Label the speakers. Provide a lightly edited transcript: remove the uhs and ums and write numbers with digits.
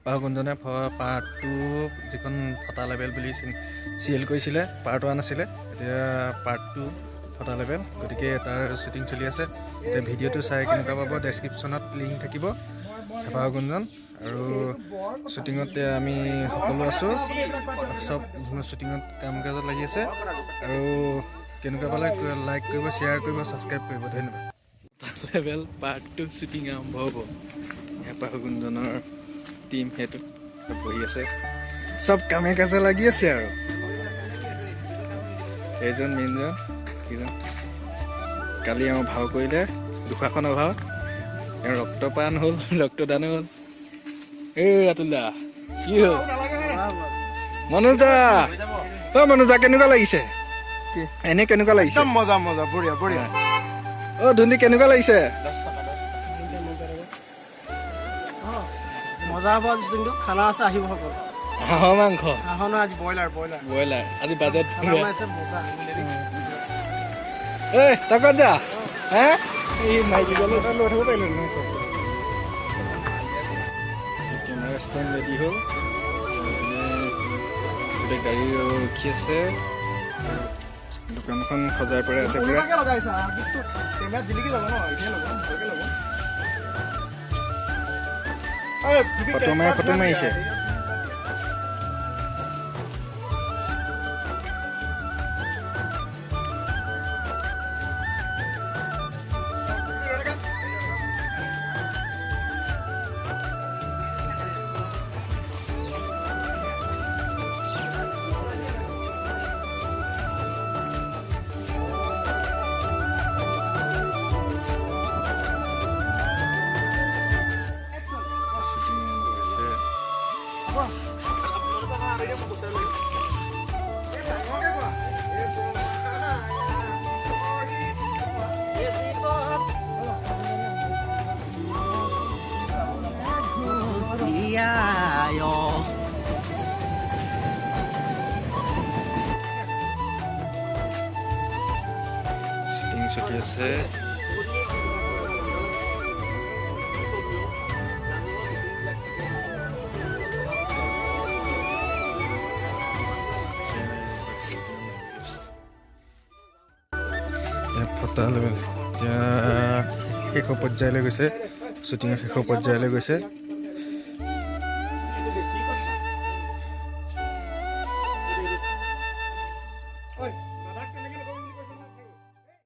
Speaker 1: হেপাহগুঞ্জনে part 2 যিখন ফটা level বুলি চিএল কৰিছিলে পাৰ্ট 1 আছিলে এতিয়া পাৰ্ট 2 ফটা লেভেল গতিকে তাৰ শ্বুটিং চলি আছে এতিয়া ভিডিঅ'টো চাই কেনেকুৱা পাব ডেছক্ৰিপশ্যনত লিংক থাকিব হেপাহগুঞ্জন আৰু শ্বুটিঙত আমি সকলো আছোঁ চব শ্বুটিঙত কাম কাজত লাগি আছে আৰু কেনেকুৱা পালে লাইক কৰিব শ্বেয়াৰ কৰিব ছাবস্ক্ৰাইব কৰিব ধন্যবাদ লেভেল পাৰ্ট 2 শ্বুটিং আৰম্ভ হ'ব হেপাহগুঞ্জনৰ টিম সেইটো বহি আছে চব কামে কাজে লাগি আছে আৰু এইজন মেইনজন কিজন কালি আমাৰ ভাও কৰিলে দুশাসনৰ ভাও ৰক্তপান হ'ল ৰক্তদান হ'ল এই ৰাতুলদা কি হ'ল মনোজা কেনেকুৱা লাগিছে এনে কেনেকুৱা লাগিছে
Speaker 2: মজা মজা বঢ়িয়া বঢ়িয়া
Speaker 1: ধুনী কেনেকুৱা লাগিছে
Speaker 2: মজা হ'ব কিন্তু খানা আছে আহিব সকলো
Speaker 1: হাঁহৰ মাংস
Speaker 2: হাঁহৰ নহয় আজি ব্ৰইলাৰ
Speaker 1: আজি বাজেট তাকত যা হে এই মাইকী গালে এটা লৈ থ'ব পাৰিলে নহয় কেমেৰা ষ্টেণ্ড ৰেডি হ'ল গোটেই গাড়ী ৰখি আছে দোকানখন সজাই পৰাই আছে ফটো মাৰিছে শ্বুটিং চলি আছে ফটা লেভেল এতিয়া শেষৰ পৰ্যায়লৈ গৈছে শ্বুটিঙৰ শেষৰ পৰ্যায়লৈ গৈছে
Speaker 2: Oi.